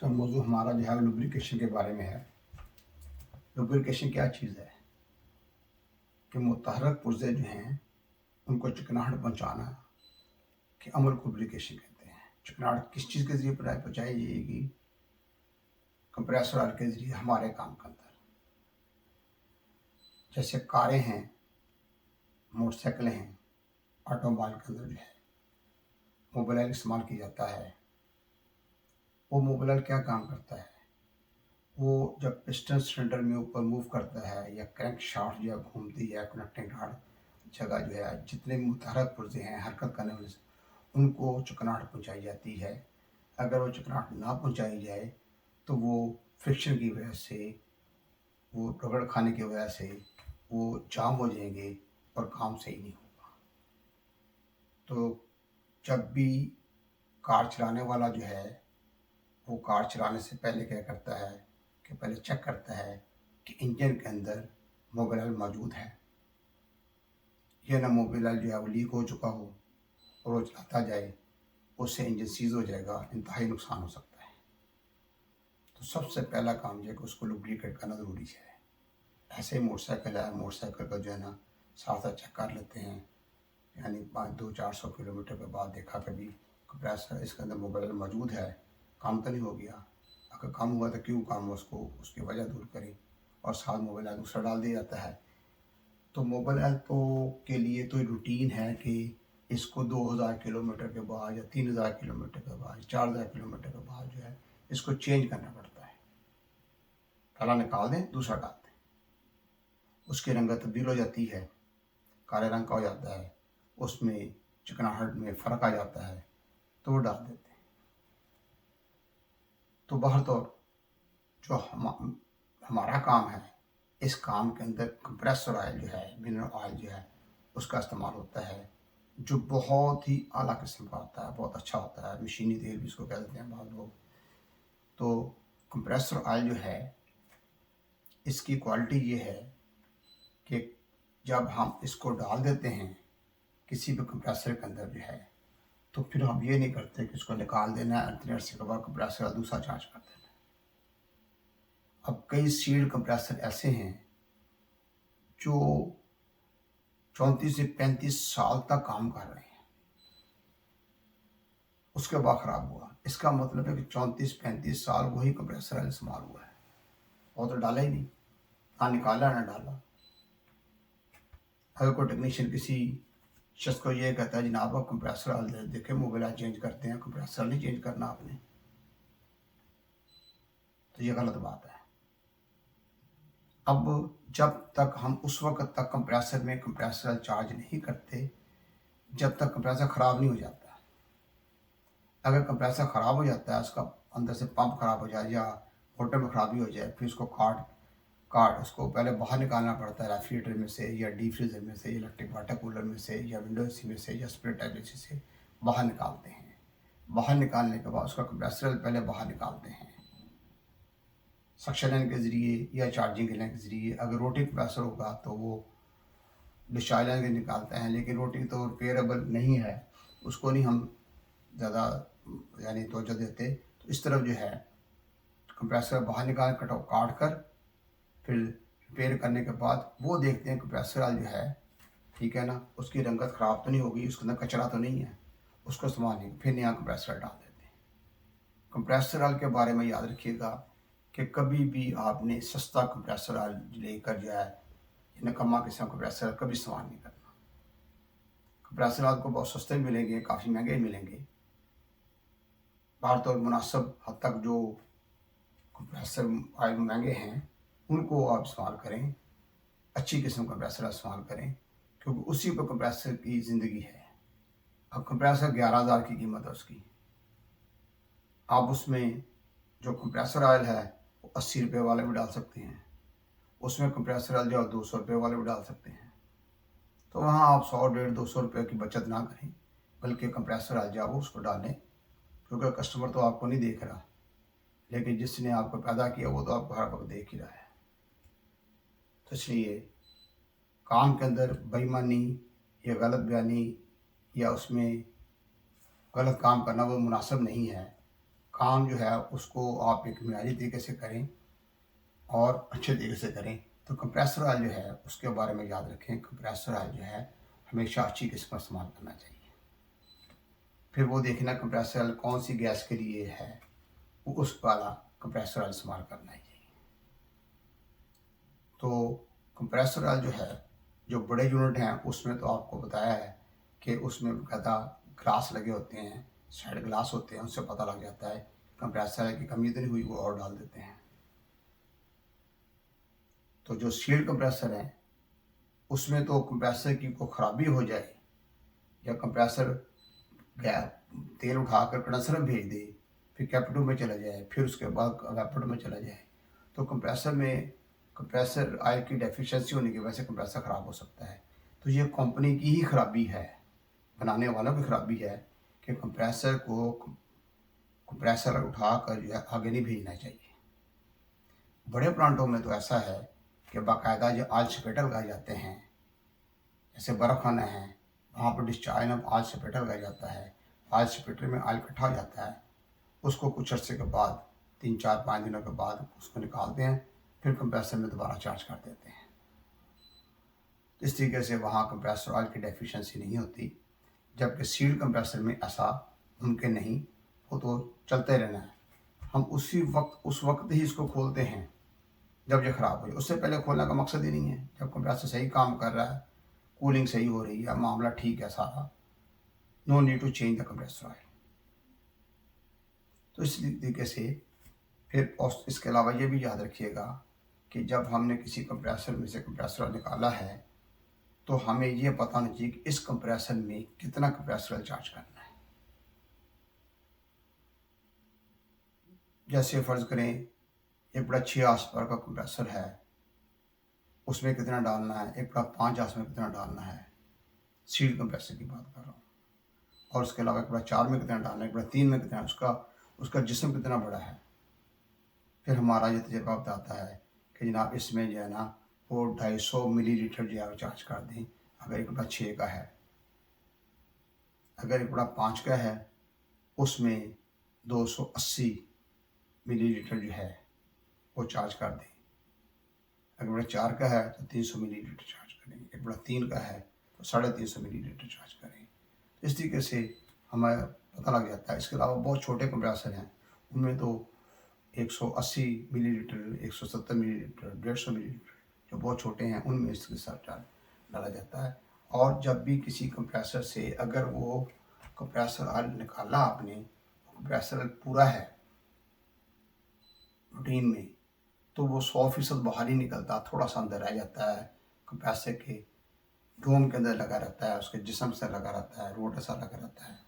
का मौजू हमारा जो है लुब्रिकेशन के बारे में है। लुब्रिकेशन क्या चीज़ है कि मुतहरक पुर्जे जो हैं उनको चिकनाहट पहुँचाना के अमल को लुब्रिकेशन कहते हैं। चिकनाहट किस चीज़ के ज़रिए पहुँचाई जाएगी? कंप्रेसर ऑयल के ज़रिए हमारे काम के अंदर। जैसे कारें हैं, मोटरसाइकिलें हैं, ऑटोमोबाइल के अंदर जो है मोबिल ऑयल इस्तेमाल किया जाता है। वो मोबिल ऑयल क्या काम करता है? वो जब पिस्टन सिलेंडर में ऊपर मूव करता है या क्रैंक शाफ्ट जो है घूमती है, कनेक्टिंग रॉड जगह जो है जितने भी मुतहरक पुर्जे हैं हरकत करने वाले से उनको चिकनाहट पहुँचाई जाती है। अगर वो चिकनाहट ना पहुँचाई जाए तो वो फ्रिक्शन की वजह से, वो रगड़ खाने की वजह से वो जाम हो जाएंगे और काम सही नहीं होगा। तो जब भी कार चलाने वाला जो है वो कार चलाने से पहले क्या करता है कि पहले चेक करता है कि इंजन के अंदर मोबिल ऑयल मौजूद है या ना मोबिल ऑयल जो है वो लीक हो चुका हो और वो चलाता जाए, उससे इंजन सीज हो जाएगा, इंतहाई नुकसान हो सकता है। तो सबसे पहला काम जो है कि उसको लुब्रिकेट करना ज़रूरी है। ऐसे ही मोटरसाइकिल है, मोटरसाइकिल का जो है ना साथ साथ चेक कर लेते हैं, यानी 200-400 किलोमीटर के बाद देखा कभी कंप्रेसर इसके अंदर मोबिल ऑयल मौजूद है, काम तो नहीं हो गया। अगर काम हुआ तो क्यों काम हुआ, उसको उसकी वजह दूर करें और साथ मोबिल ऑयल दूसरा डाल दिया जाता है। तो मोबिल ऑयल तो के लिए तो रूटीन है कि इसको 2000 किलोमीटर के बाद या 3000 किलोमीटर के बाद 4000 किलोमीटर के बाद जो है इसको चेंज करना पड़ता है। पहला निकाल दें, दूसरा डाल दें, उसकी रंगत तब्दील हो जाती है, काले रंग का हो जाता है, उसमें चिकनाहट में फ़र्क आ जाता है तो वो डाल देते हैं। तो बहरतौर जो हमारा काम है, इस काम के अंदर कंप्रेसर ऑयल जो है, मिनरल ऑयल जो है उसका इस्तेमाल होता है, जो बहुत ही आला किस्म का होता है, बहुत अच्छा होता है, मशीनी तेल भी इसको कह देते हैं बहुत लोग। तो कंप्रेसर ऑयल जो है इसकी क्वालिटी ये है कि जब हम इसको डाल देते हैं किसी भी कंप्रेसर के अंदर जो है तो फिर हम ये नहीं करते कि इसको निकाल देना है, इतने अरसे के बाद कंप्रेसर दूसरा चार्ज कर देना। अब कई सील्ड कंप्रेसर ऐसे हैं जो 34 से 35 साल तक काम कर रहे हैं, उसके बाद ख़राब हुआ। इसका मतलब है कि 34-35 साल वही कंप्रेसर ऑयल इस्तेमाल हुआ है, और तो डाला ही नहीं, ना निकाला ना डाला। अगर कोई टेक्नीशियन किसी शख्स को ये कहता है जनाब आप कंप्रेसर ऑयल देखें, मोबिल ऑयल चेंज करते हैं, कंप्रेसर नहीं चेंज करना आपने, तो ये गलत बात है। अब जब तक हम उस वक्त तक कंप्रेसर में कंप्रेसर ऑयल चार्ज नहीं करते जब तक कंप्रेसर ख़राब नहीं हो जाता। अगर कंप्रेसर ख़राब हो जाता है, उसका अंदर से पंप ख़राब हो जाए या मोटर में ख़राबी हो जाए, फिर उसको काट काट उसको पहले बाहर निकालना पड़ता है रेफ्रिजरेटर में से या डीप फ्रीज़र में से, इलेक्ट्रिक वाटर कूलर में से या विंडो एसी में से या स्प्लिट टाइप एसी से बाहर निकालते हैं। बाहर निकालने के बाद उसका कंप्रेसर पहले बाहर निकालते हैं सक्शन लाइन के ज़रिए या चार्जिंग लाइन के ज़रिए। अगर रोटरी कंप्रेसर होगा तो वो डिस्चार्ज लाइन के निकालते हैं, लेकिन रोटरी तो रिपेयरेबल नहीं है, उसको नहीं हम ज़्यादा यानी तवज्जो देते। तो इस तरफ जो है कंप्रेसर बाहर निकाल काट कर फिर रिपेयर करने के बाद वो देखते हैं कंप्रेसर ऑयल जो है, ठीक है ना, उसकी रंगत ख़राब तो नहीं होगी, उसके अंदर कचरा तो नहीं है, उसको इस्तेमाल नहीं, फिर नया कंप्रेसर ऑयल डाल देते हैं। कंप्रेसर ऑयल के बारे में याद रखिएगा कि कभी भी आपने सस्ता कंप्रेसर ऑयल लेकर जो है नकम्मा किस्म कंप्रेसर कभी इस्तेमाल नहीं करना। कंप्रेसर ऑयल को बहुत सस्ते मिलेंगे, काफ़ी महंगे मिलेंगे। भारत और मुनासिब हद तक जो कंप्रेसर ऑयल महंगे हैं उनको आप इस्तेमाल करें, अच्छी किस्म का कंप्रेसर इस्तेमाल करें, क्योंकि उसी पर कंप्रेसर की ज़िंदगी है। अब कंप्रेसर 11,000 की कीमत है उसकी, आप उसमें जो कंप्रेसर ऑयल है वो 80 रुपये वाले भी डाल सकते हैं, उसमें कंप्रेसर ऑयल जो 200 रुपये वाले भी डाल सकते हैं। तो वहाँ आप 100-150-200 रुपये की बचत ना करें, बल्कि कंप्रेसर ऑयल जाओ उसको डालें, क्योंकि कस्टमर तो आपको नहीं देख रहा, लेकिन जिसने आपको पैदा किया वो तो आपको हर वक्त देख ही रहा है। तो इसलिए काम के अंदर बेईमानी या गलत बयानी या उसमें गलत काम करना वो मुनासिब नहीं है। काम जो है उसको आप एक मियारी तरीके से करें और अच्छे तरीके से करें। तो कंप्रेसर ऑयल जो है उसके बारे में याद रखें, कंप्रेसर ऑयल जो है हमेशा अच्छी किस्म का इस्तेमाल करना चाहिए। फिर वो देखना कंप्रेसर ऑयल कौन सी गैस के लिए है, वो उस वाला कंप्रेसर ऑयल इस्तेमाल करना चाहिए। तो कंप्रेसर ऑयल जो है, जो बड़े यूनिट हैं उसमें तो आपको बताया है कि उसमें बाकायदा ग्लास लगे होते हैं, साइड ग्लास होते हैं, उससे पता लग जाता है कंप्रेसर ऑयल की कमी तो नहीं हुई, वो और डाल देते हैं। तो जो सील्ड कंप्रेसर हैं उसमें तो कंप्रेसर की कोई ख़राबी हो जाए या कंप्रेसर गया तेल उठाकर कंडेंसर में भेज दे, फिर कैपेटो में चला जाए, फिर उसके बाद वेपोरेटर में चला जाए, तो कंप्रेसर में कंप्रेसर ऑयल की डेफिशिएंसी होने की वजह से कंप्रेसर ख़राब हो सकता है। तो ये कंपनी की ही खराबी है, बनाने वालों की खराबी है कि कंप्रेसर उठाकर जो है आगे नहीं भेजना चाहिए। बड़े प्लांटों में तो ऐसा है कि बाकायदा जो ऑयल सेपरेटर लगाए जाते हैं, जैसे बर्फ़ खाना है वहाँ पर डिस्चार्ज में ऑयल सेपरेटर लगाया जाता है, ऑयल सेपरेटर में ऑयल इकट्ठा हो जाता है, उसको कुछ अर्से के बाद 3-4-5 दिनों के बाद उसको निकालते हैं, फिर कंप्रेसर में दोबारा चार्ज कर देते हैं। तो इस तरीके से वहाँ कंप्रेसर ऑयल की डेफिशिएंसी नहीं होती, जबकि सील्ड कंप्रेसर में ऐसा मुमकिन नहीं, वो तो चलते रहना है। हम उस वक्त ही इसको खोलते हैं जब ये ख़राब हो जाए, उससे पहले खोलने का मकसद ही नहीं है। जब कंप्रेसर सही काम कर रहा है, कूलिंग सही हो रही है, मामला ठीक है सारा, no need to change the compressor oil. तो इस तरीके से फिर और इसके अलावा ये भी याद रखिएगा कि जब हमने किसी कंप्रेसर में से कंप्रेसर ऑयल निकाला है तो हमें ये पता होना चाहिए कि इस कंप्रेसर में कितना कंप्रेसर ऑयल चार्ज करना है। जैसे फ़र्ज़ करें एक बड़ा 6 आर्स पावर का कंप्रेसर है, उसमें कितना डालना है, एक बड़ा 5 आर्स में कितना डालना है, सील्ड कंप्रेसर की बात कर रहा हूँ। और उसके अलावा एक बड़ा 4 में कितना डालना है, एक बड़ा 3 में कितना है, उसका जिस्म कितना बड़ा है। फिर हमारा ये तजुर्बा बताता है कि जनाब इसमें जो है ना वो 250 मिलीलीटर जो है वो चार्ज कर दें अगर एक बड़ा 6 का है। अगर एक बड़ा 5 का है उसमें 280 मिलीलीटर जो है वो चार्ज कर दें। अगर बड़ा 4 का है तो 300 मिलीलीटर चार्ज करें। एक बड़ा 3 का है तो 350 मिलीलीटर चार्ज करें। इस तरीके से हमें पता लग जाता है। इसके अलावा बहुत छोटे कंप्रेसर हैं, उनमें तो 180 मिलीलीटर, 170 मिलीलीटर, 150 मिलीलीटर, जो बहुत छोटे हैं उनमें इसके साथ डाला जाता है। और जब भी किसी कंप्रेसर से अगर वो कंप्रेसर ऑयल निकाला आपने, कंप्रेसर ऑयल पूरा है रूटीन में, तो वो 100% बाहर ही निकलता, थोड़ा सा अंदर रह जाता है, कंप्रेसर के डोम के अंदर लगा रहता है, उसके जिस्म से लगा रहता है, रोटर सा लगा रहता है।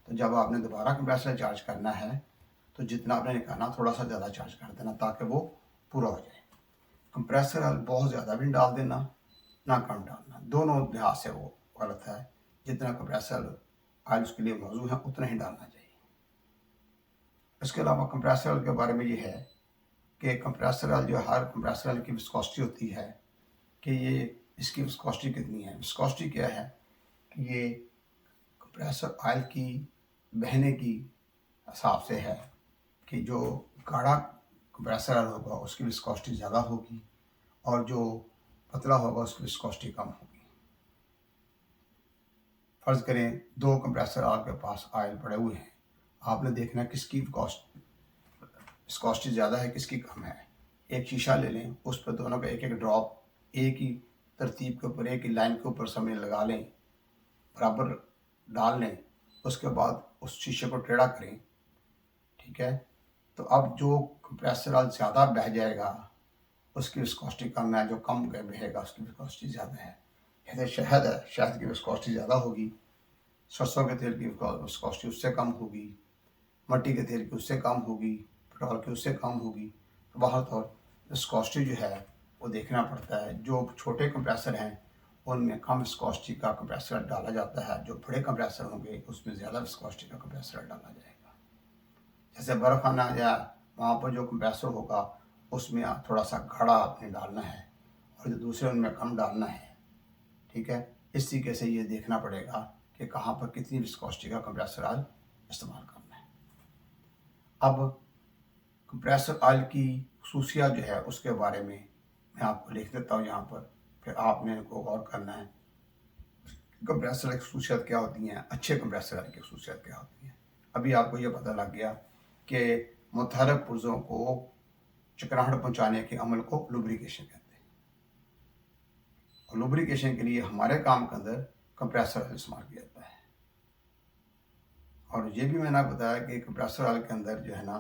तो जब आपने दोबारा कंप्रेसर चार्ज करना है तो जितना आपने निकालना थोड़ा सा ज़्यादा चार्ज कर देना ताकि वो पूरा हो जाए। कंप्रेसर ऑयल बहुत ज़्यादा भी डाल देना, ना कम डालना, दोनों लिहाज से वो गलत है। जितना कंप्रेसर ऑयल उसके लिए मौजू है उतना ही डालना चाहिए। इसके अलावा कंप्रेसर ऑयल के बारे में ये है कि कंप्रेसर ऑयल जो हर कंप्रेसर ऑयल की विस्कोसिटी होती है कि ये इसकी विस्कोसिटी कितनी है। विस्कोसिटी क्या है कि ये कंप्रेसर ऑयल की बहने की हिसाब से है कि जो गाढ़ा कंप्रेसर ऑयल होगा उसकी विस्कोसिटी ज़्यादा होगी और जो पतला होगा उसकी विस्कोसिटी कम होगी। फ़र्ज़ करें 2 कंप्रेसर आपके पास ऑयल पड़े हुए हैं, आपने देखना किसकी विस्कोसिटी ज़्यादा है, किसकी कम है। एक शीशा ले लें, उस पर दोनों का एक-एक ड्रॉप एक ही तरतीब के ऊपर, एक ही लाइन के ऊपर समय लगा लें, बराबर डाल लें, उसके बाद उस शीशे को टेढ़ा करें, ठीक है। तो अब जो कंप्रेसर ऑयल ज़्यादा बह जाएगा उसकी विस्कोसिटी कम है, जो कम बहेगा उसकी विस्कोसिटी ज़्यादा है। जैसे शहद है, शहद की विस्कोसिटी ज़्यादा होगी, सरसों के तेल की विस्कोसिटी उससे कम होगी, मट्टी के तेल की उससे कम होगी, पेट्रोल की उससे कम होगी। तो बहुत और विस्कोसिटी जो है वो देखना पड़ता है। जो छोटे कंप्रेसर हैं उनमें कम विस्कोसिटी का कंप्रेसर डाला जाता है, जो बड़े कंप्रेसर होंगे उसमें ज़्यादा विस्कोसिटी का कंप्रेसर डाला जाएगा। जैसे बर्फ़ खाना या वहाँ पर जो कंप्रेसर होगा उसमें थोड़ा सा गाढ़ा आपने डालना है और जो दूसरे उनमें कम डालना है, ठीक है। इस तरीके से ये देखना पड़ेगा कि कहाँ पर कितनी विस्कोसिटी का कंप्रेसर ऑयल इस्तेमाल करना है। अब कंप्रेसर ऑयल की खसूसियात जो है उसके बारे में मैं आपको लिख देता हूँ यहाँ पर, फिर आपने इनको गौर करना है। कंप्रेसर ऑयल की खसूसियात क्या होती हैं, अच्छे कंप्रेसर ऑयल की खसूसियात क्या होती हैं। अभी आपको ये पता लग गया कि मुतहरक पुर्ज़ों को चकराहट पहुँचाने के अमल को लुब्रिकेशन कहते हैं, और लुब्रिकेशन के लिए हमारे काम के अंदर कंप्रेसर ऑयल इस्तेमाल किया जाता है। और ये भी मैंने आपको बताया कि कंप्रेसर ऑयल के अंदर जो है ना,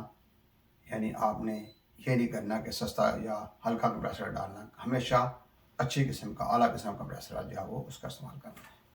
यानी आपने ये नहीं करना कि सस्ता या हल्का कंप्रेसर डालना, हमेशा अच्छी किस्म का, आला किस्म का कंप्रेसर जो है वो उसका इस्तेमाल करना है।